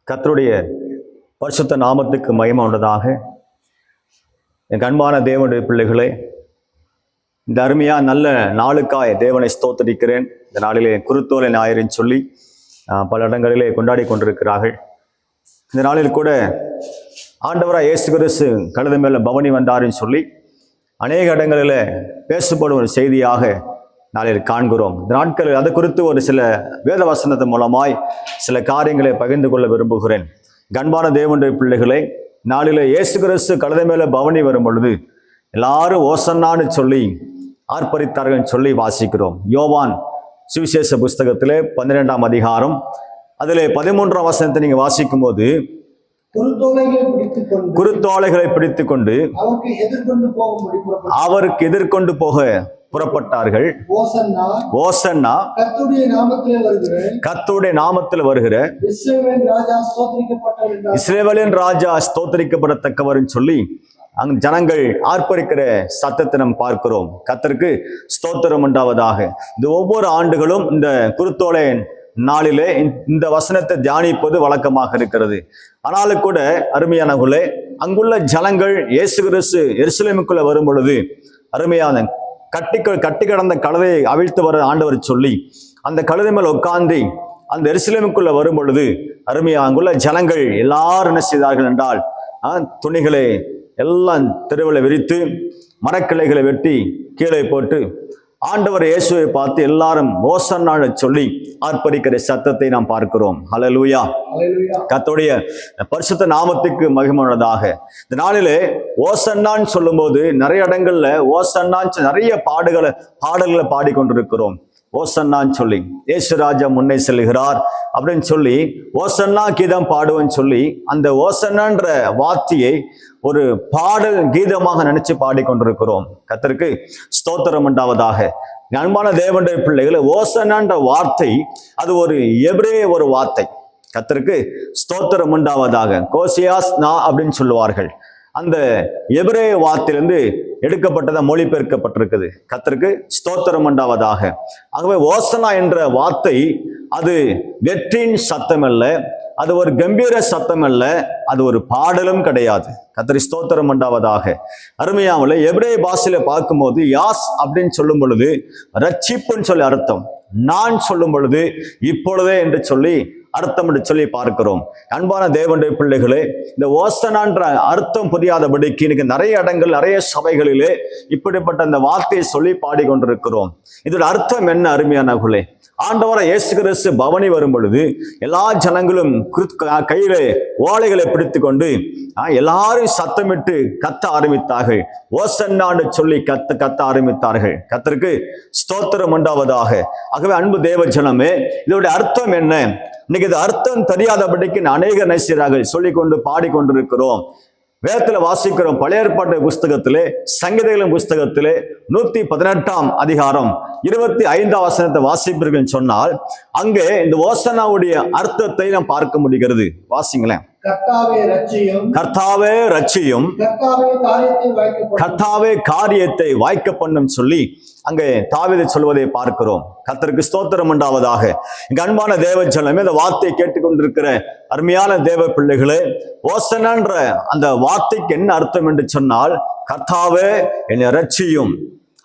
கர்த்தருடைய பரிசுத்த நாமத்துக்கு மகிமை உண்டதாக. என் அன்பான தேவனுடைய பிள்ளைகளே, இந்த அருமையாக நல்ல நாளுக்காய் தேவனை ஸ்தோத்தரிக்கிறேன். இந்த நாளிலே குருத்தோலை ஞாயிறுன்னு சொல்லி பல இடங்களிலே கொண்டாடி கொண்டிருக்கிறார்கள். இந்த நாளில் கூட ஆண்டவராக இயேசு கிறிஸ்து கழுதை மேலே பவனி வந்தாருன்னு சொல்லி அநேக இடங்களில் பேசப்படும் ஒரு செய்தியாக நாளில் காண்கிறோம். இந்த நாட்களில் அது குறித்து ஒரு சில வேத வசனத்தின் மூலமாய் சில காரியங்களை பகிர்ந்து கொள்ள விரும்புகிறேன். அன்பான தேவனுடைய பிள்ளைகளை, நாளில் இயேசு கிறிஸ்து கழுதை மேலே பவனி வரும் பொழுது எல்லாரும் ஓசன்னான்னு சொல்லி ஆர்ப்பரித்தார்கள் சொல்லி வாசிக்கிறோம். யோவான் சுவிசேஷ புஸ்தகத்திலே 12ஆம் அதிகாரம் அதிலே 13ஆம் வசனத்தை நீங்க வாசிக்கும் போது, குருத்தோலைகளை பிடித்துக்கொண்டு அவருக்கு எதிர்கொண்டு போக புறப்பட்டார்கள். ஓசன்னா கர்த்தருடைய நாமத்தில் வருகிற இஸ்ரவேலின் ராஜா ஸ்தோத்திரிக்கப்படத்தக்கவர் சொல்லி அங்கு ஜனங்கள் ஆர்ப்பரிக்கிற சத்தத்தை நாம் பார்க்கிறோம். கர்த்தருக்கு ஸ்தோத்திரம் உண்டாவதாக. இந்த ஒவ்வொரு ஆண்டுகளும் இந்த குருத்தோலை நாளிலே இந்த வசனத்தை தியானிப்பது வழக்கமாக இருக்கிறது. ஆனாலும் கூட அருமையானவர்களே, அங்குள்ள ஜனங்கள் இயேசு கிறிஸ்து எருசலேமுக்குள்ள வரும் பொழுது அருமையான கட்டி கிடந்த கழுதையை அவிழ்த்து வர ஆண்டவர் சொல்லி அந்த கழுதை மேல் உட்கார்ந்து அந்த எருசலேமுக்குள்ள வரும் பொழுது அருமையா அங்குள்ள ஜனங்கள் எல்லாரும் என்ன செய்தார்கள் என்றால், துணிகளை எல்லாம் தெருவில் விரித்து மரக்கிளைகளை வெட்டி கீழே போட்டு ஆண்டவர் இயேசுவை பார்த்து எல்லாரும் ஓசன்னான்னு சொல்லி ஆர்ப்பரிக்கிற சத்தத்தை நாம் பார்க்கிறோம். ஹல்லேலூயா. கர்த்தருடைய பரிசுத்த நாமத்துக்கு மகிமையுள்ளதாக. இந்த நாளிலே ஓசன்னான்னு சொல்லும் போது நிறைய இடங்கள்ல ஓசன்னான்னு நிறைய பாடல்களை பாடிக்கொண்டிருக்கிறோம். ஓசன்னான்னு சொல்லி இயேசு ராஜா முன்னே செல்கிறார் அப்படின்னு சொல்லி ஓசன்னா கீதம் பாடுவேன்னு சொல்லி அந்த ஓசன்னான்ற வார்த்தையை ஒரு பாடல் கீதமாக நினைச்சு பாடிக்கொண்டிருக்கிறோம். கர்த்தருக்கு ஸ்தோத்திரம் உண்டாவதாக. அன்பான தேவனுடைய பிள்ளைகளை, ஓசன்னான்ற வார்த்தை அது ஒரு எபிரேய ஒரு வார்த்தை. கர்த்தருக்கு ஸ்தோத்திரம் உண்டாவதாக. கோசியாஸ் நா அப்படின்னு சொல்லுவார்கள். அந்த எபிரேய வார்த்தையிலிருந்து எடுக்கப்பட்டதா மொழிபெயர்க்கப்பட்டிருக்குது. கர்த்தருக்கு ஸ்தோத்திரம் உண்டாவதாக. ஆகவே ஓசனா என்ற வார்த்தை அது வெற்றியின் சத்தம் அல்ல, அது ஒரு கம்பீர சத்தம் அல்ல, அது ஒரு பாடலும் கிடையாது. கர்த்தருக்கு ஸ்தோத்திரம் உண்டாவதாக. அருமையாவில் எபிரேய பாஷையில பார்க்கும்போது யாஸ் அப்படின்னு சொல்லும் பொழுது ரட்சிப்புன்னு சொல்லி அர்த்தம், நான் சொல்லும் பொழுது இப்பொழுதே என்று சொல்லி அர்த்தம் என்று சொல்லி பார்க்கிறோம். அன்பான தேவனுடைய பிள்ளைகளே, இந்த ஓசனான்ற அர்த்தம் புரியாதபடிக்கு இன்னைக்கு நிறைய இடங்கள் நிறைய சபைகளிலே இப்படிப்பட்ட அந்த வார்த்தையை சொல்லி பாடிக்கொண்டிருக்கிறோம். இதோட அர்த்தம் என்ன அருமையானவர்களே? ஆண்டவரை இயேசு கிறிஸ்து பவனி வரும் பொழுது எல்லா ஜனங்களும் கையிலே ஓலைகளை பிடித்து கொண்டு எல்லாரும் சத்தமிட்டு கத்த ஆரம்பித்தார்கள். ஓசன்னான்னு சொல்லி கத்த ஆரம்பித்தார்கள். கர்த்தருக்கு ஸ்தோத்திரம் உண்டாவதாக. ஆகவே அன்பு தேவ ஜனமே, இதோட அர்த்தம் என்ன? இன்னைக்கு இது அர்த்தம் தெரியாதபடிக்கு அநேக நைசியராக சொல்லிக்கொண்டு பாடிக்கொண்டிருக்கிறோம். வேதத்துல வாசிக்கிறோம். பழைய ஏற்பாட்டு புஸ்தகத்திலே சங்கீதங்களின் புஸ்தகத்திலே 118ஆம் அதிகாரம் 25ஆம் வசனத்தை வாசிப்பீர்கள் சொன்னால் அங்கே இந்த ஓசனாவுடைய அர்த்தத்தை நாம் பார்க்க முடிகிறது. வாசிங்களேன். கர்த்தாவே ரட்சியும், கர்த்தாவே காரியத்தை வாய்க்க பண்ணும் சொல்லி அங்கே தாவீது சொல்வதை பார்க்கிறோம். கர்த்தருக்கு ஸ்தோத்திரம் உண்டாவதாக. இங்க அன்பான தேவ ஜனமே, இந்த வார்த்தையை கேட்டுக்கொண்டிருக்கிற அருமையான தேவ பிள்ளைகளே, ஓசனான்ற அந்த வார்த்தைக்கு என்ன அர்த்தம் என்று சொன்னால், கர்த்தாவே என்னை ரட்சியும்,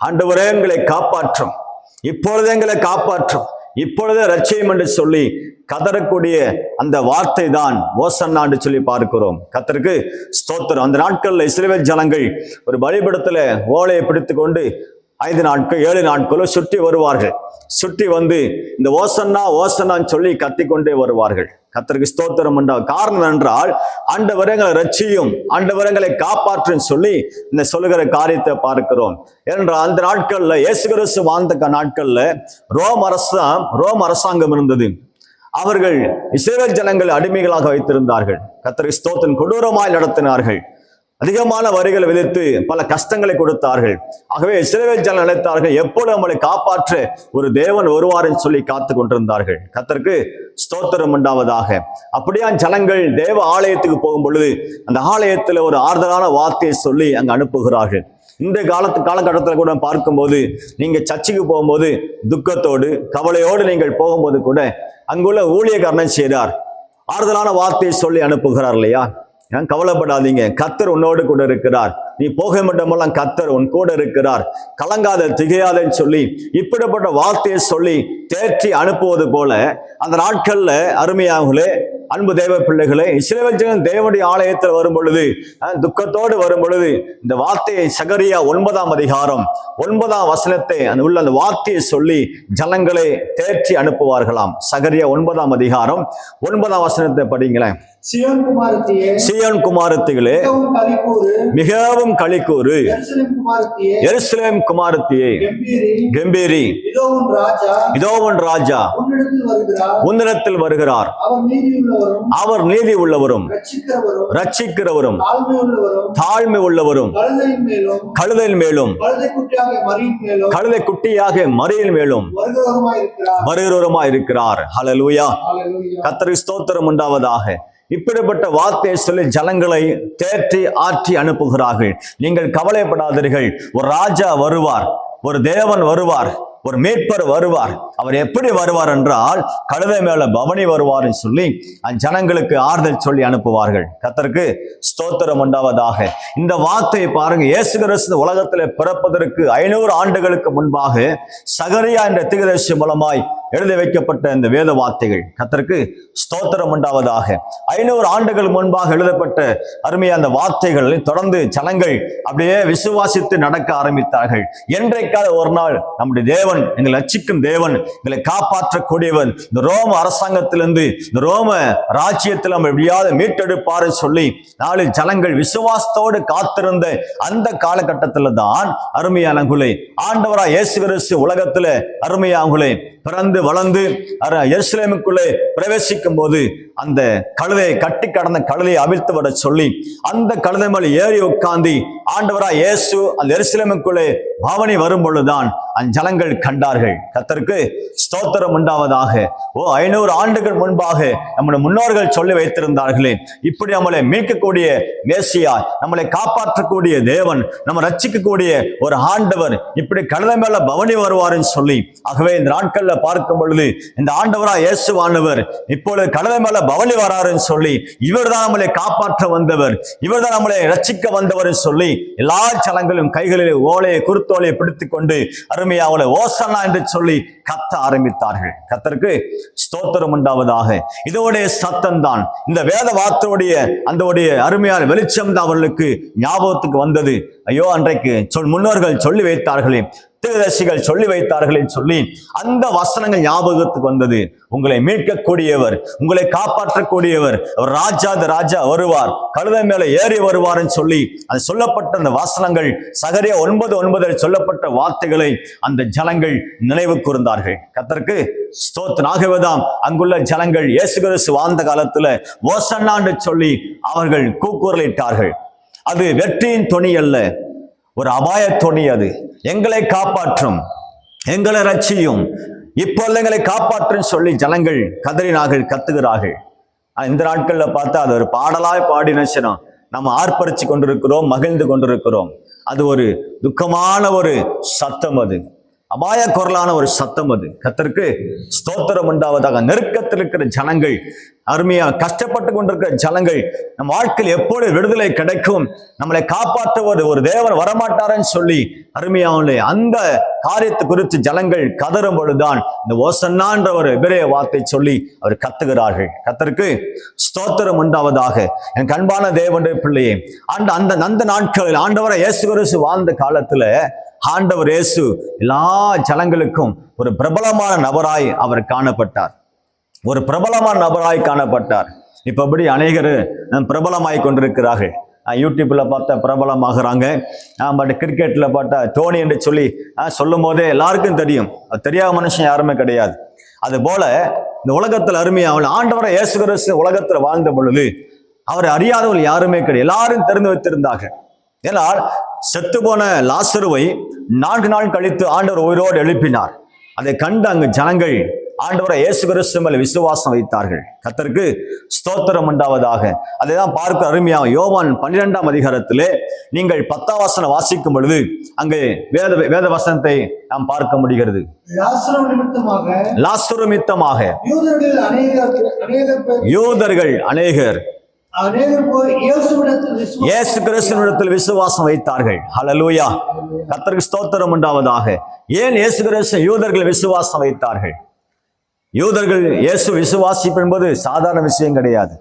ஆண்டவரே எங்களை காப்பாற்றும், இப்பொழுது எங்களை காப்பாற்றும், இப்பொழுதே ரட்சியும் என்று சொல்லி கதறக்கூடிய அந்த வார்த்தை தான் ஓசன்னான்னு சொல்லி பார்க்கிறோம். கர்த்தருக்கு ஸ்தோத்திரம். அந்த நாட்கள்ல இஸ்ரவேல் ஜனங்கள் ஒரு பலிபீடத்துல ஓலையை பிடித்து கொண்டு 5 நாட்கள் 7 நாட்களோ சுற்றி வருவார்கள். சுற்றி வந்து இந்த ஓசன்னான்னு சொல்லி கத்திக்கொண்டே வருவார்கள். கர்த்தருக்கு ஸ்தோத்திரம் உண்டா. காரணம் என்றால், ஆண்டவரங்களை ரட்சியும், ஆண்டவரங்களை காப்பாற்றும் சொல்லி இந்த சொல்லுகிற காரியத்தை பார்க்கிறோம். ஏனென்றால் அந்த நாட்கள்ல இயேசு கிறிஸ்து வாழ்ந்த நாட்கள்ல ரோம் அரசாங்கம் இருந்தது. அவர்கள் இஸ்ரவேல் ஜனங்களை அடிமைகளாக வைத்திருந்தார்கள். கர்த்தருக்கு ஸ்தோத்திரம். கொடூரமாய் நடத்தினார்கள். அதிகமான வரிகளை விதித்து பல கஷ்டங்களை கொடுத்தார்கள். ஆகவே இஸ்ரவேல் ஜனங்கள் நினைத்தார்கள், எப்பொழுது நம்மளை காப்பாற்ற ஒரு தேவன் வருவார்னு சொல்லி காத்து கொண்டிருந்தார்கள். கர்த்தருக்கு ஸ்தோத்திரம் உண்டாவதாக. அப்படியா ஜனங்கள் தேவ ஆலயத்துக்கு போகும் பொழுது அந்த ஆலயத்துல ஒரு ஆறுதலான வார்த்தையை சொல்லி அங்கு அனுப்புகிறார்கள். இந்த காலகட்டத்தில் கூட பார்க்கும்போது நீங்க சர்ச்சுக்கு போகும்போது துக்கத்தோடு கவலையோடு நீங்கள் போகும்போது கூட அங்குள்ள ஊழியக்காரன் செய்கிறார், ஆறுதலான வார்த்தையை சொல்லி அனுப்புகிறார் இல்லையா? கவலைப்படாதீங்க, கர்த்தர் உன்னோடு கூட இருக்கிறார், நீ போக மட்டுமெல்லாம் கர்த்தர் உன் கூட இருக்கிறார், கலங்காத திகையாதன்னு சொல்லி இப்படிப்பட்ட வார்த்தையை சொல்லி தேற்றி அனுப்புவது போல அந்த நாட்கள்ல அருமையாகலே அன்பு தேவ பிள்ளைகளே, இஸ்ரவேல் ஜனங்கள் தேவனுடைய ஆலயத்தில் வரும் பொழுது துக்கத்தோடு வரும் பொழுது இந்த வார்த்தையை சகரியா 9ஆம் அதிகாரம் 9ஆம் வசனத்தை உள்ள அந்த வார்த்தையை சொல்லி ஜனங்களை தேற்றி அனுப்புவார்களாம். சகரியா 9ஆம் அதிகாரம் 9ஆம் வசனத்தை படிங்களேன். சீயோன் குமாரத்திகளே மிகவும் களிக்கூறு, எருசலேம் குமாரத்தியே கம்பீரி, இதோ உன் ராஜா உன்னிடத்தில் வருகிறார், அவர் நீதி உள்ளவரும் ரட்சிக்கிறவரும் தாழ்மை உள்ளவரும் கழுதையின் மேலும் கழுதை குட்டியாக மறியின் மேலும் வருகிறவருமாய் இருக்கிறார். ஹல்லேலூயா, கர்த்தருக்கு ஸ்தோத்திரம் உண்டாவதாக. இப்படிப்பட்ட வார்த்தையை சொல்லி ஜனங்களை தேற்றி ஆற்றி அனுப்புகிறார்கள். நீங்கள் கவலைப்படாதீர்கள், ஒரு ராஜா வருவார், ஒரு தேவன் வருவார், ஒரு மீட்பர் வருவார். அவர் எப்படி வருவார் என்றால் கழுதை மேல பவனி வருவார் சொல்லி ஜனங்களுக்கு ஆறுதல் சொல்லி அனுப்புவார்கள். கர்த்தருக்கு ஸ்தோத்திரம் உண்டாவதாக. இந்த வார்த்தையை பாருங்க, இயேசு கிறிஸ்து உலகத்தில் பிறப்பதற்கு 500 ஆண்டுகளுக்கு முன்பாக சகரியா என்ற தீர்க்கதரிசி மூலமாய் எழுதி வைக்கப்பட்ட இந்த வேத வார்த்தைகள். கர்த்தருக்கு ஸ்தோத்திரம் உண்டாவதாக. 500 ஆண்டுகள் முன்பாக எழுதப்பட்ட அருமையான அந்த வார்த்தைகள் தொடர்ந்து ஜனங்கள் அப்படியே விசுவாசித்து நடக்க ஆரம்பித்தார்கள். என்றைக்காவது ஒரு நாள் நம்முடைய தேவன், எங்களை ரட்சிக்கும் தேவன், எங்களை காப்பாற்றக்கூடியவன், இந்த ரோம அரசாங்கத்திலிருந்து இந்த ரோம ராஜ்யத்தில் நம்ம எப்படியாவது மீட்டெடுப்பாரு சொல்லி நாலு ஜனங்கள் விசுவாசத்தோடு காத்திருந்த அந்த காலகட்டத்தில் தான் அருமையானவர்களே ஆண்டவராய் இயேசு கிறிஸ்து உலகத்துல அருமையானவர்களே பிறந்து வளர்ந்து எருசலேமுக்குள்ளே பிரவேசிக்கும் போது அந்த கழுதையை கட்டி கடந்த கழுதையை அவிழ்த்து வர சொல்லி அந்த கழுதை மேல் ஏறி உட்கார்ந்து ஆண்டவராய் இயேசு அந்த எருசலேமுக்குள்ளே பவனி வரும் பொழுதுதான் அந்த ஜனங்கள் கண்டார்கள். கர்த்தருக்கு ஸ்தோத்திரம் உண்டாவதாக. 500 ஆண்டுகள் முன்பாக நம்முடைய முன்னோர்கள் சொல்லி வைத்திருந்தார்களே, இப்படி நம்மளை மீட்கக்கூடிய மேசியா, நம்மளை காப்பாற்றக்கூடிய தேவன், நம்ம ரட்சிக்கக்கூடிய ஒரு ஆண்டவர் இப்படி கழுதை மேல பவனி வருவார்னு சொல்லி, ஆகவே இந்த நாட்கள்ல பார்க்கும் பொழுது இந்த ஆண்டவராய் இயேசுவானவர் இப்பொழுது கழுதை மேல பவனி வராருன்னு சொல்லி, இவர் தான் நம்மளை காப்பாற்ற வந்தவர், இவர் தான் நம்மளை ரட்சிக்க வந்தவர் சொல்லி எல்லா ஜனங்களும் கைகளில் ஓலையை குருத்தோலையை பிடித்துக் கொண்டு அருமையாவளை ஓசன்னா என்று சொல்லி கத்த ஆரம்பித்தார்கள். கர்த்தருக்கு ஸ்தோத்திரம் உண்டாவதாக. இதோடைய சத்தம் தான், இந்த வேத வார்த்தையுடைய அந்த அருமையான வெளிச்சம் தான் அவர்களுக்கு ஞாபகத்துக்கு வந்தது. ஐயோ, அன்றைக்கு முன்னோர்கள் சொல்லி வைத்தார்களே, தீர்க்கதரிசிகள் சொல்லி வைத்தார்களே சொல்லி அந்த வசனங்கள் ஞாபகத்துக்கு வந்தது. உங்களை மீட்கக்கூடியவர், உங்களை காப்பாற்றக்கூடியவர், ராஜா வருவார், கழுதை மேல ஏறி வருவார்னு சொல்லி அது சொல்லப்பட்ட அந்த வசனங்கள் சகரியா 9:9 சொல்லப்பட்ட வார்த்தைகளை அந்த ஜனங்கள் நினைவு கூர்ந்தார்கள். கர்த்தருக்கு ஸ்தோத்திரம். ஆகவேதான் அங்குள்ள ஜனங்கள் இயேசு கிறிஸ்து வாழ்ந்த காலத்துல ஓசன்னா என்று சொல்லி அவர்கள் கூக்குரலிட்டார்கள். அது வெற்றியின் தொனி அல்ல, ஒரு அபாய தொனி. அது எங்களை காப்பாற்றும், எங்களை ரட்சியும், இப்பொழுது எங்களை காப்பாற்றும் சொல்லி ஜனங்கள் கதறினார்கள், கத்துகிறார்கள். இந்த நாட்கள்ல பார்த்தா அது ஒரு பாடலாய் பாடினோம், நம்ம ஆர்ப்பரிச்சு கொண்டிருக்கிறோம், மகிழ்ந்து கொண்டிருக்கிறோம். அது ஒரு துக்கமான ஒரு சத்தம், அது அபாய குரலான ஒரு சத்தம். அது கர்த்தருக்கு ஸ்தோத்திரம் உண்டாவதாக. நெருக்கத்தில் இருக்கிற ஜனங்கள், அருமையா கஷ்டப்பட்டு கொண்டிருக்கிற ஜனங்கள், நம் வாழ்க்கையில் எப்போது விடுதலை கிடைக்கும், நம்மளை காப்பாற்றுவது ஒரு தேவன் வரமாட்டாரன்னு சொல்லி அருமையானே அந்த காரியத்தை குறித்து ஜனங்கள் கதறும் பொழுதுதான் இந்த ஓசன்னான்ற ஒரு எபிரேய வார்த்தை சொல்லி அவர் கத்துகிறார்கள். கர்த்தருக்கு ஸ்தோத்திரம் உண்டாவதாக. என் அன்பான தேவனுடைய பிள்ளையே, அந்த நாட்களில் ஆண்டவராய் இயேசு கிறிஸ்து வாழ்ந்த காலத்துல ஆண்டவர் இயேசு எல்லா ஜனங்களுக்கும் ஒரு பிரபலமான நபராய் அவர் காணப்பட்டார், ஒரு பிரபலமான நபராய் காணப்பட்டார். இப்ப எப்படி அநேகர் பிரபலமாய் கொண்டிருக்கிறார்கள். யூடியூப்ல பார்த்தா பிரபலமாகறாங்க, பட் கிரிக்கெட்ல பார்த்தா டோனி என்று சொல்லி சொல்லும் போதே எல்லாருக்கும் தெரியும். அது தெரியாத மனுஷன் யாருமே கிடையாது. அது போல இந்த உலகத்தில் அருமையாக ஆண்டவரை இயேசு கிறிஸ்து உலகத்துல வாழ்ந்த பொழுது அவரை அறியாதவர்கள் யாருமே கிடையாது, எல்லாரும் தெரிந்து வைத்திருந்தார்கள். ஏனால் செத்து போன லாசருவை 4 நாள் கழித்து ஆண்டவர் உயிரோடு எழுப்பினார். அதை கண்டு அங்கு ஜனங்கள் ஆண்டவரை இயேசு கிறிஸ்து மேல் விசுவாசம் வைத்தார்கள். கர்த்தருக்கு ஸ்தோத்திரம் உண்டாவதாக. அதைதான் பார்க்க அருமையாக யோவான் 12ஆம் அதிகாரத்திலே நீங்கள் 10ஆம் வசனம் வாசிக்கும் பொழுது அங்கே வேத வசனத்தை நாம் பார்க்க முடிகிறது. லாசரு நிமித்தமாக யூதர்கள் அநேகர் இயேசு கிறிஸ்துவினிடத்தில் விசுவாசம் வைத்தார்கள். ஹல்லேலூயா. கர்த்தருக்கு ஸ்தோத்திரம் உண்டாவதாக. ஏன் இயேசு கிறிஸ்து யூதர்கள் விசுவாசம் வைத்தார்கள்? யூதர்கள் இயேசு விசுவாசிப்பு என்பது சாதாரண விஷயம் கிடையாது.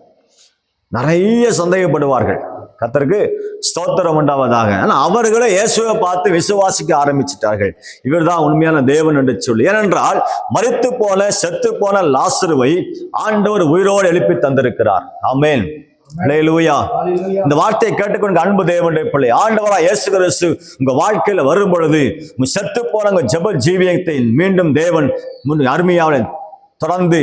நிறைய சந்தேகப்படுவார்கள். கர்த்தருக்கு ஸ்தோத்திரம் உண்டாவதாக. ஆனா அவர்களே இயேசுவை பார்த்து விசுவாசிக்க ஆரம்பிச்சிட்டார்கள். இவர் தான் உண்மையான தேவன் என்று சொல்லி. ஏனென்றால் மரித்து போன செத்து போன லாசருவை ஆண்டவர் உயிரோடு எழுப்பி தந்திருக்கிறார். ஆமென். அல்லேலூயா. இந்த வார்த்தையை கேட்டுக்கொண்டு அன்பு தேவனுடைய பிள்ளை, ஆண்டவரா இயேசு கிறிஸ்து உங்க வாழ்க்கையில வரும் பொழுது உங்க செத்து போன உங்க ஜெப ஜீவியத்தை மீண்டும் தேவன் அருமையாக தொடர்ந்து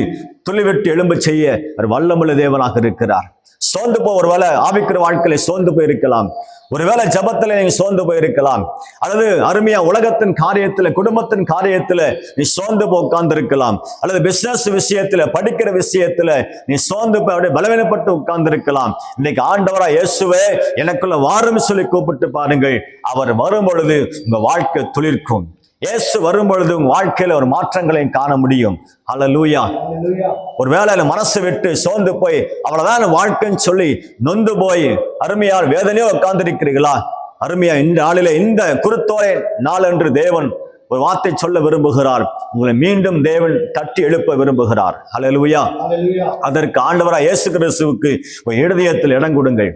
துளிவெட்டி எழும்ப செய்ய வல்லமுள்ள தேவனாக இருக்கிறார். சோர்ந்து போ, ஒருவேளை ஆவிக்கிற வாழ்க்கையில சோர்ந்து போயிருக்கலாம், ஒருவேளை ஜபத்துல நீங்க சோர்ந்து போயிருக்கலாம், அல்லது அருமையா உலகத்தின் காரியத்துல குடும்பத்தின் காரியத்துல நீ சோர்ந்து போய் உட்கார்ந்து இருக்கலாம், அல்லது பிசினஸ் விஷயத்துல படிக்கிற விஷயத்துல நீ சோர்ந்து போய் அப்படியே பலவீனப்பட்டு உட்கார்ந்து இருக்கலாம். இன்னைக்கு ஆண்டவரா இயேசுவே எனக்குள்ள வாரும் சொல்லி கூப்பிட்டு பாருங்கள். அவர் வரும் பொழுது உங்க வாழ்க்கை துளிர்க்கும். இயேசு வரும் பொழுது உங்க வாழ்க்கையில ஒரு மாற்றங்களை காண முடியும். ஹல்லேலூயா. ஒரு வேளையில மனசு விட்டு சோர்ந்து போய் அவ்வளவுதான் வாழ்க்கைன்னு சொல்லி நொந்து போய் அருமையால் வேதனையோ உட்கார்ந்து இருக்கிறீர்களா? அருமையா இந்த நாளிலே இந்த குருத்தோலை நாள் என்று தேவன் ஒரு வார்த்தை சொல்ல விரும்புகிறார். உங்களை மீண்டும் தேவன் தட்டி எழுப்ப விரும்புகிறார். ஹல்லேலூயா. அதற்கு ஆண்டவராய் இயேசு கிறிஸ்துவுக்கு இருதயத்தில் இடம் கொடுங்கள்.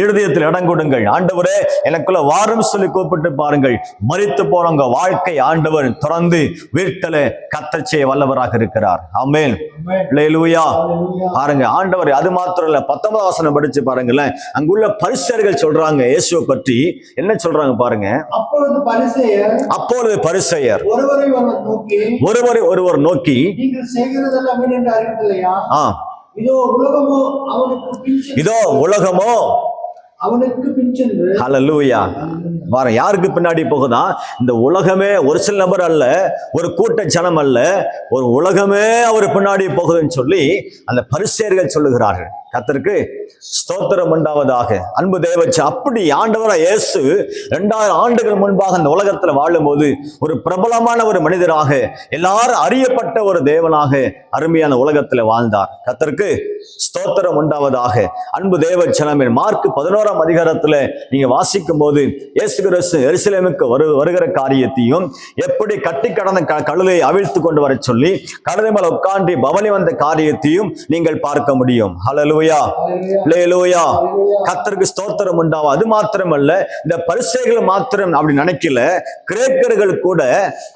இருதயத்தில் இடம் கொடுங்கள். ஆண்டவரே எனக்குள்ள வாரும் சொல்லி கூப்பிட்டு பாருங்கள். மரித்து போனவங்க வாழ்க்கை ஆண்டவர் தொடர்ந்து வீட்டில கர்த்தர் செய்ய வல்லவராக இருக்கிறார். ஆமென். அல்லேலூயா. பாருங்க ஆண்டவர் அது மாத்திரம் இல்ல, 19ஆம் வசனம் படிச்சு பாருங்களேன். அங்குள்ள பரிசேயர்கள் சொல்றாங்க இயேசுவை பற்றி என்ன சொல்றாங்க பாருங்க. அப்பொழுது பரிசேயர் ஒருவரை ஒருவர் நோக்கி இதோ உலகமோ அவனுக்கு பின்சென்று. ஹல்லேலூயா. வார யாருக்கு பின்னாடி போகுதா? இந்த உலகமே ஒரு சில நபர் அல்ல, ஒரு கூட்ட ஜனம் அல்ல, ஒரு உலகமே அவர் பின்னாடி போகுதுன்னு சொல்லி அந்த பரிசேயர்கள் சொல்லுகிறார்கள். கர்த்தருக்கு ஸ்தோத்திரம் உண்டாவதாக. அன்பு தேவச்ச அப்படி ஆண்டவராய் இயேசு 2000 ஆண்டுகள் முன்பாக இந்த உலகத்துல வாழும் போது ஒரு பிரபலமான ஒரு மனிதராக, எல்லாரும் அறியப்பட்ட ஒரு தேவனாக அருமையான உலகத்துல வாழ்ந்தார். கர்த்தருக்கு ஸ்தோத்திரம் உண்டாவதாக. அன்பு தேவச்சனமே, மார்க் 11ஆம் அதிகாரத்துல நீங்க வாசிக்கும் போது இயேசு கிறிஸ்து எருசலேமுக்கு வருகிற காரியத்தையும், எப்படி கட்டி கடந்த கழுதை அவிழ்த்து கொண்டு வர சொல்லி கழுதை மேல உட்கார்ந்து பவனி வந்த காரியத்தையும் நீங்கள் பார்க்க முடியும். ஹல்லேலூயா. அல்லேலூயா. கர்த்தருக்கு ஸ்தோத்திரம் உண்டாவா. அது மாத்திரமல்ல, இந்த பரிசேயர்கள் மாத்திரம் அப்படி நினைக்கல, கிரேக்கர்கள் கூட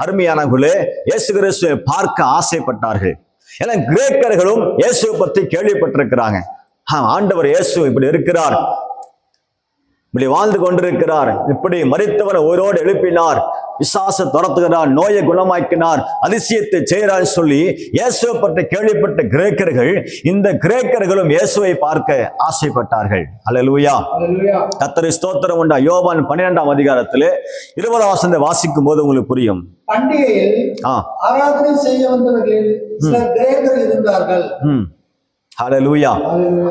அருமையானவர்களே இயேசு கிறிஸ்துவை பார்க்க ஆசைப்பட்டார்கள். ஏன்னா கிரேக்கர்களும் இயேசுவை பற்றி கேள்விப்பட்டிருக்கிறாங்க. ஆண்டவர் இயேசு இப்படி இருக்கிறார், இப்படி வாழ்ந்து கொண்டிருக்கிறார், இப்படி மரித்தவனை உயிரோடு எழுப்பினார், பிசாசை துரத்துகிறார், நோயை குணமாக்கினார், அதிசயத்தை செய்கிறார் சொல்லி இயேசுவை பற்றி கேள்விப்பட்ட கிரேக்கர்கள், இந்த கிரேக்கர்களும் இயேசுவை பார்க்க ஆசைப்பட்டார்கள். அல்லேலூயா. கர்த்தருக்கு ஸ்தோத்திரம் உண்டா. யோவான் 12ஆம் அதிகாரத்திலே 20ஆம் வசனத்தை வாசிக்கும் போது உங்களுக்கு புரியும். பண்டிகையில் ஆராதனை செய்ய வந்தவர்களில் சில கிரேக்கர் இருந்தார்கள். ஹல்லேலூயா.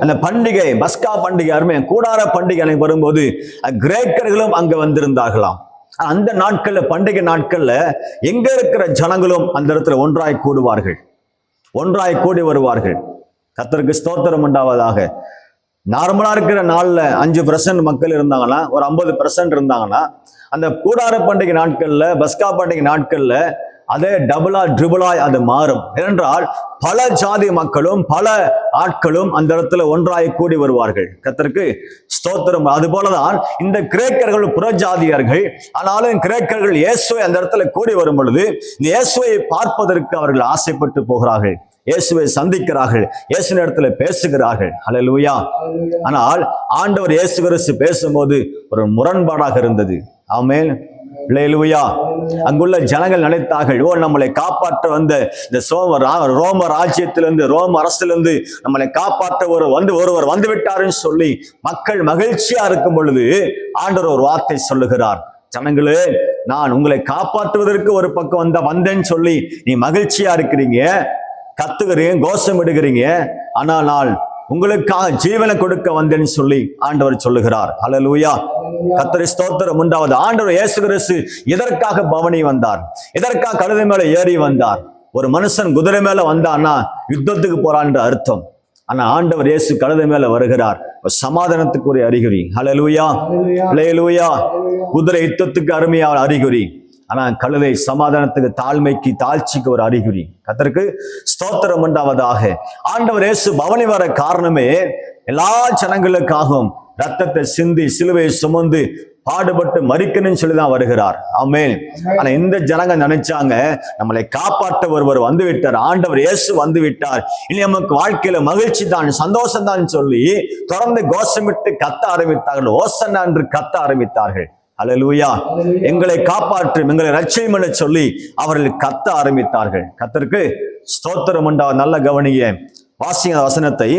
அந்த பண்டிகை பஸ்கா பண்டிகை அருமையா கூடார பண்டிகை வரும்போது கிரேக்கர்களும் அங்க வந்திருந்தார்களாம். அந்த நாட்கள்ல பண்டிகை நாட்கள்ல எங்க இருக்கிற ஜனங்களும் அந்த இடத்துல ஒன்றாய் கூடுவார்கள், ஒன்றாய் கூடி வருவார்கள். கர்த்தருக்கு ஸ்தோத்திரம் உண்டாவதாக. நார்மலா இருக்கிற நாள்ல 5% மக்கள் இருந்தாங்கன்னா, ஒரு 50% இருந்தாங்கன்னா, அந்த கூடார பண்டிகை நாட்கள்ல பஸ்கா பண்டிகை நாட்கள்ல அதே டபுளா ட்ரிபிளா அது மாறும். ஏனென்றால் பல ஜாதி மக்களும் பல ஆட்களும் அந்த இடத்துல ஒன்றாய் கூடி வருவார்கள். கர்த்தருக்கு ஸ்தோத்திரம். அது போலதான் இந்த கிரேக்கர்கள் புறஜாதியர்கள், ஆனாலும் கிரேக்கர்கள் இயேசுவை அந்த இடத்துல கூடி வரும் பொழுது இந்த இயேசுவை பார்ப்பதற்கு அவர்கள் ஆசைப்பட்டு போகிறார்கள், இயேசுவை சந்திக்கிறார்கள், இயேசு இடத்துல பேசுகிறார்கள். ஹல்லேலூயா. ஆனால் ஆண்டவர் இயேசு கிறிஸ்து பேசும்போது ஒரு முரண்பாடாக இருந்தது. ஆமென். அல்லேலூயா. அங்குள்ள ஜனங்கள் நினைத்தார்கள், ஓ நம்மளை காப்பாற்ற வந்த இந்த ரோம ராஜ்யத்திலிருந்து, ரோம அரசிலிருந்து நம்மளை காப்பாற்ற ஒருவர் வந்து விட்டாருன்னு சொல்லி மக்கள் மகிழ்ச்சியா இருக்கும் பொழுது ஆண்டவர் ஒரு வார்த்தை சொல்லுகிறார். ஜனங்களே, நான் உங்களை காப்பாற்றுவதற்கு ஒரு பக்கம் வந்தேன்னு சொல்லி நீ மகிழ்ச்சியா இருக்கிறீங்க, கத்துகிறீங்க, கோஷமிடுகிறீங்க, ஆனால் நான் உங்களுக்காக ஜீவனை கொடுக்க வந்தேன்னு சொல்லி ஆண்டவர் சொல்லுகிறார். ஹல்லேலூயா. கர்த்தருக்கு ஸ்தோத்திரம் உண்டாவது. ஆண்டவர் இயேசு கிறிஸ்து எதற்காக பவனி வந்தார்? எதற்காக கழுதை மேல ஏறி வந்தார்? ஒரு மனுஷன் குதிரை மேல வந்தான்னா யுத்தத்துக்கு போறான்ற அர்த்தம். ஆனா ஆண்டவர் இயேசு கழுதை மேல வருகிறார், சமாதானத்துக்குரிய அறிகுறி. ஹல்லேலூயா, ஹல்லேலூயா. குதிரை யுத்தத்துக்கு அருமையான அறிகுறி, ஆனா கழுதை சமாதானத்துக்கு, தாழ்மைக்கு, தாழ்ச்சிக்கு ஒரு அறிகுறி. கர்த்தருக்கு ஸ்தோத்திரம் உண்டாவதாக. ஆண்டவர் இயேசு பவனி வர காரணமே எல்லா ஜனங்களுக்காகவும் ரத்தத்தை சிந்தி சிலுவையை சுமந்து பாடுபட்டு மரிக்கணும்னு சொல்லிதான் வருகிறார். ஆமென். ஆனா இந்த ஜனங்க நினைச்சாங்க, நம்மளை காப்பாற்ற ஒருவர் வந்து விட்டார், ஆண்டவர் இயேசு வந்து விட்டார், இனி நமக்கு வாழ்க்கையில மகிழ்ச்சி தான், சந்தோஷம் தான் சொல்லி தொடர்ந்து கோஷமிட்டு கத்த ஆரம்பித்தார்கள். ஓசன்னா என்று கத்த ஆரம்பித்தார்கள். ஹல்லேலூயா. எங்களை காப்பாற்றும், எங்களை ரட்சியும் என சொல்லி அவர்கள் கத்த ஆரம்பித்தார்கள். கர்த்தருக்கு ஸ்தோத்திரம் உண்டா. நல்ல கவனிய வாசிங்க வசனத்தை.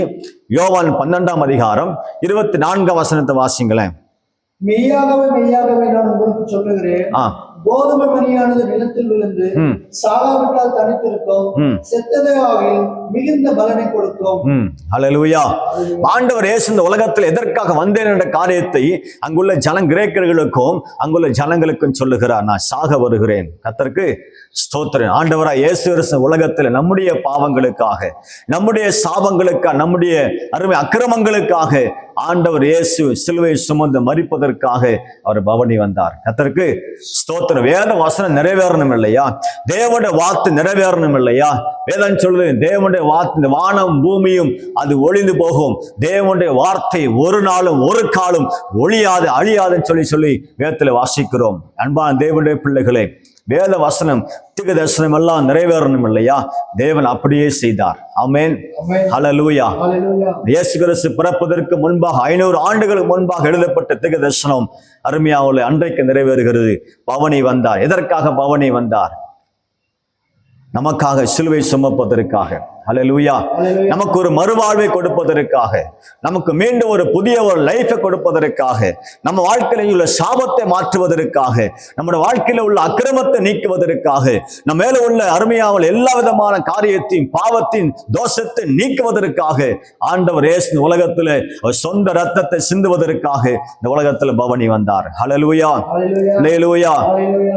யோவான் 12ஆம் அதிகாரம் 24ஆம் வசனத்தை வாசிங்களேன். மெய்யாகவே மெய்யாகவே நான் உங்களுக்கு சொல்லுகிறேன், கோதுமை மணியானது நிலத்தில் விழுந்து சாகாவிட்டால் தனித்திருக்கும், செத்ததே ஆகில் மிகுந்த பலனை கொடுக்கும். ஹல்லேலூயா. ஆண்டவர் இயேசு இந்த உலகத்தில் எதற்காக வந்தேன் என்ற காரியத்தை அங்குள்ள கிரேக்கர்களுக்கும் அங்குள்ள ஜனங்களுக்கும் சொல்லுகிறார். நான் சாக வருகிறேன். கர்த்தருக்கு ஸ்தோத்திரம். ஆண்டவராய் இயேசு கிறிஸ்து உலகத்தில் நம்முடைய பாவங்களுக்காக, நம்முடைய சாபங்களுக்காக, நம்முடைய அருமை அக்கிரமங்களுக்காக ஆண்டவர் இயேசு சிலுவை சுமந்து மரிப்பதற்காக அவர் பவனி வந்தார். கர்த்தருக்கு ஸ்தோத்திரம். வேத வசனம் நிறைவேறணும் இல்லையா? தேவனுடைய வார்த்தை நிறைவேறணும் இல்லையா? வேதம் சொல்லுது, தேவனுடைய வார்த்தை, இந்த வானம் பூமியும் அது ஒளிந்து போகும், தேவனுடைய வார்த்தை ஒரு நாளும் ஒரு காலம் ஒளியாது அழியாதுன்னு சொல்லி வேதத்தில் வாசிக்கிறோம். அன்பான தேவனுடைய பிள்ளைகளே, வேத வசனம் தீர்க்க தரிசனம் எல்லாம் நிறைவேறணும் இல்லையா? தேவன் அப்படியே செய்தார். ஆமென். ஹல்லேலூயா. இயேசு கிறிஸ்து பிறப்பதற்கு முன்பாக 500 ஆண்டுகளுக்கு முன்பாக எழுதப்பட்ட தீர்க்க தரிசனம் அருமையாவுள்ள அன்றைக்கு நிறைவேறுகிறது. பவனி வந்தார். எதற்காக பவனி வந்தார்? நமக்காக சிலுவை சுமப்பதற்காக. ஹல்லேலூயா. நமக்கு ஒரு மறுவாழ்வை கொடுப்பதற்காக, நமக்கு மீண்டும் ஒரு புதிய ஒரு லைஃபை கொடுப்பதற்காக, நம்ம வாழ்க்கையில் உள்ள சாபத்தை மாற்றுவதற்காக, நம்முடைய வாழ்க்கையில உள்ள அக்கிரமத்தை நீக்குவதற்காக, நம்ம மேல உள்ள அருமையாமல் எல்லா விதமான காரியத்தையும், பாவத்தின் தோஷத்தை நீக்குவதற்காக ஆண்டவர் இயேசு உலகத்துல சொந்த ரத்தத்தை சிந்துவதற்காக இந்த உலகத்துல பவனி வந்தார். ஹல்லேலூயா, ஹல்லேலூயா.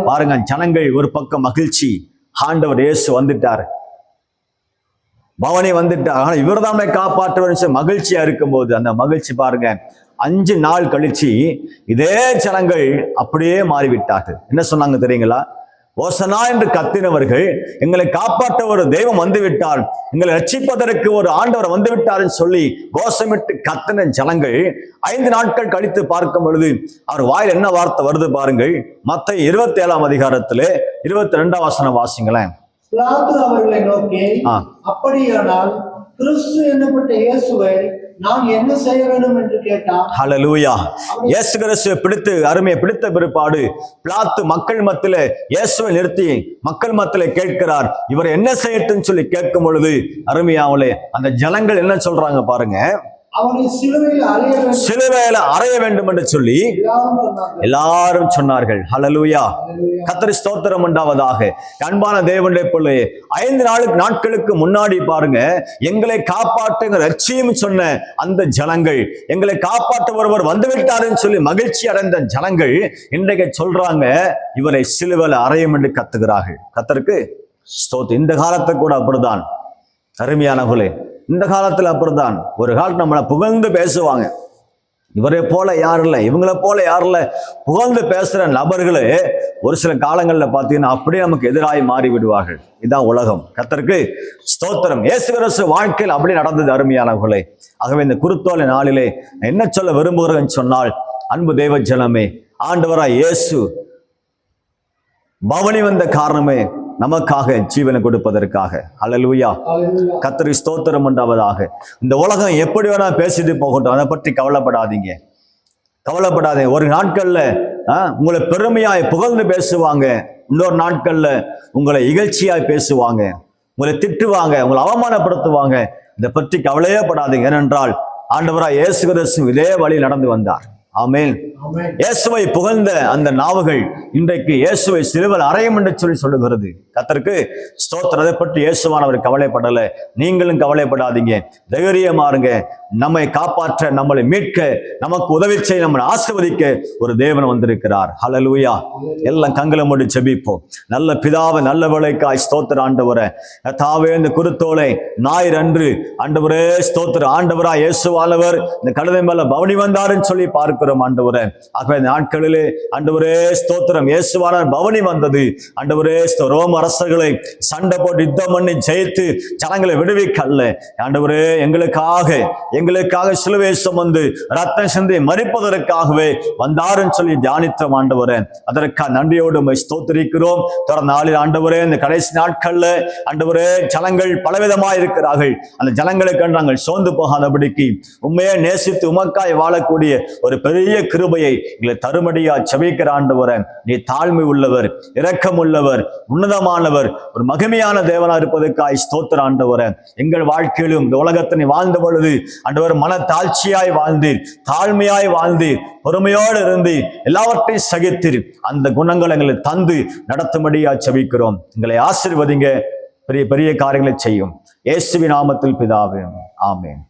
பாருங்க, ஜனங்கள் ஒரு பக்கம் மகிழ்ச்சி, ஆண்டவர் இயேசு வந்துட்டார், பவனி வந்துட்டார், ஆனா இவர் தான் காப்பாற்ற மகிழ்ச்சியா இருக்கும்போது அந்த மகிழ்ச்சி பாருங்க, 5 நாள் கழிச்சு இதே ஜனங்கள் அப்படியே மாறிவிட்டார்கள். என்ன சொன்னாங்க தெரியுங்களா? ஓசனா என்று கத்தினவர்கள், எங்களை காப்பாற்ற ஒரு தெய்வம் வந்துவிட்டார், எங்களை ரட்சிப்பதற்கு ஒரு ஆண்டவர் வந்துவிட்டார் சொல்லி கோஷமிட்டு கத்தின ஜனங்கள் 5 நாட்கள் கழித்து பார்க்கும் பொழுது அவர் வாயில் என்ன வார்த்தை வருது பாருங்கள். மத்தேயு 27ஆம் அதிகாரத்திலே 22ஆம் வசனம் வாசிங்களேன். பிலாத்து அவர்களை நோக்கி, அப்படியானால் கிறிஸ்து என்னப்பட்ட இயேசுவை நான் என்ன செய்ய வேண்டும் என்று கேட்டான். ஹல்லேலூயா. இயேசு கிறிஸ்துவை பிடித்து, அருமையை பிடித்த பிற்பாடு பிலாத்து மக்கள் மத்தியில இயேசுவை நிறுத்தி மக்கள் மத்தியில கேட்கிறார், இவர் என்ன செய்யட்டும் சொல்லி கேட்கும் பொழுது அருமையாவலே அந்த ஜனங்கள் என்ன சொல்றாங்க பாருங்க. அவனை சிலுவையில அறைய வேண்டும் என்று சொல்லி எல்லாரும் சொன்னார்கள். ஹல்லேலூயா. கர்த்தருக்கு ஸ்தோத்திரம் உண்டாவதாக. அன்பான தேவனுடைய பிள்ளையே, 5 நாட்களுக்கு முன்னாடி பாருங்க, எங்களை காப்பாற்ற ரட்சியம் சொன்ன அந்த ஜனங்கள், எங்களை காப்பாற்ற ஒருவர் வந்துவிட்டாருன்னு சொல்லி மகிழ்ச்சி அடைந்த ஜனங்கள் இன்றைக்கு சொல்றாங்க, இவரை சிலுவையில அறையும் என்று கத்துகிறார்கள். கர்த்தருக்கு ஸ்தோத்திரம். இந்த காலத்தை கூட அப்படிதான் அருமையானவர்களே, இந்த காலத்துல அப்படித்தான். ஒரு காலத்து நம்மளை புகழ்ந்து பேசுவாங்க, இவரை போல யாரும் இல்லை, இவங்களை போல யாரும் இல்லை, புகழ்ந்து பேசுற நபர்களே ஒரு சில காலங்கள்ல பார்த்தீங்கன்னா அப்படியே நமக்கு எதிராய் மாறி விடுவார்கள். இதுதான் உலகம். கர்த்தருக்கு ஸ்தோத்திரம். இயேசு கிறிஸ்து வாழ்க்கையில் அப்படி நடந்தது அருமையானவர்களே. ஆகவே இந்த குருத்தோலை நாளிலே என்ன சொல்ல விரும்புகிறேன்னு சொன்னால், அன்பு தேவ ஜனமே, ஆண்டவராய் இயேசு பவனி வந்த காரணமே நமக்காக ஜீவனை கொடுப்பதற்காக. ஹல்லேலூயா. கர்த்தருக்கு ஸ்தோத்திரம் உண்டாவதாக. இந்த உலகம் எப்படி வேணா பேசிட்டு போகட்டும், அதை பற்றி கவலைப்படாதீங்க, கவலைப்படாதீங்க. ஒரு நாட்கள்ல உங்களை பெருமையாய் புகழ்ந்து பேசுவாங்க, இன்னொரு நாட்கள்ல உங்களை இகழ்ச்சியாய் பேசுவாங்க, உங்களை திட்டுவாங்க, உங்களை அவமானப்படுத்துவாங்க. இதை பற்றி கவலையே படாதீங்க. ஏனென்றால் ஆண்டவராய் இயேசு கிறிஸ்து இதே வழி நடந்து வந்தார். ஆமென். இயேசுவை புகழ்ந்த அந்த நாவுகள் இன்றைக்கு இயேசுவை சிலுவையில் அறையும் என்று சொல்லுகிறது. கர்த்தருக்கு ஸ்தோத்திரம். அதை பற்றி இயேசுவானவர் கவலைப்படல. நீங்களும் கவலைப்படாதீங்க, தைரியமா இருங்க. நம்மை காப்பாற்ற, நம்மளை மீட்க, நமக்கு உதவி செய்ய, நம்மளை ஆசீர்வதிக்க ஒரு தேவன் வந்திருக்கிறார். ஹல்லேலூயா. எல்லாம் கண்களை மூடி ஜெபிப்போம். நல்ல பிதாவை, நல்ல வேளைக்காய் ஸ்தோத்திரம் ஆண்டவரே. கர்த்தாவே, இந்த குருத்தோலை ஞாயிறு அன்று ஆண்டவரே ஸ்தோத்திரம். ஆண்டவரா இயேசுவானவர் இந்த கழுதை மேல பவனி வந்தாருன்னு சொல்லி பார்க்கிறோம் ஆண்டவரே. ஆகவே இந்த நாட்களிலே ஆண்டவரே ஸ்தோத்திரம், இயேசுவானவர் பவனி வந்தது ஆண்டவரே. ரோம அரசர்களை சண்டை போட்டு யுத்தம் பண்ணி ஜெயித்து ஜனங்களை விடுவிக்க அல்ல ஆண்டவரே, எங்களுக்காக சிலுவை சுமந்து ரத்தம் சிந்தி மரிப்பதற்காகவே வந்தாருன்னு சொல்லி தியானித்தோம் ஆண்டவரே. அதற்காக நன்றியோடு உம்மை ஸ்தோத்திரிக்கிறோம். தொடர்ந்து நாளில் ஆண்டவரே, இந்த கடைசி நாட்கள்ல ஆண்டவரே ஜனங்கள் பலவிதமாய் இருக்கிறார்கள். அந்த ஜனங்களுக்கு நாங்கள் சோர்ந்து போகாதபடிக்கு உண்மையை நேசித்து உமக்காய் வாழக்கூடிய ஒரு பெரிய கிருபையை எங்களை தருமடியா செபிக்கிற ஆண்டவரே. நீ தாழ்மை உள்ளவர், இரக்கம் உள்ளவர், உன்னதமானவர், ஒரு மகிமையான தேவனா இருப்பதற்காய் ஸ்தோத்திர ஆண்டவரே. எங்கள் வாழ்க்கையிலும் இந்த உலகத்தினை வாழ்ந்த பொழுது ஆண்டவர் மன தாழ்ச்சியாய் வாழ்ந்தீர், தாழ்மையாய் வாழ்ந்தீர், பொறுமையோடு இருந்து எல்லாவற்றையும் சகித்தீர். அந்த குணங்களை எங்களை தந்து நடத்தும்படியா செபிக்கிறோம். எங்களை ஆசீர்வதிங்க, பெரிய பெரிய காரியங்களை செய்யும். இயேசுவின் நாமத்தில் பிதாவே, ஆமென்.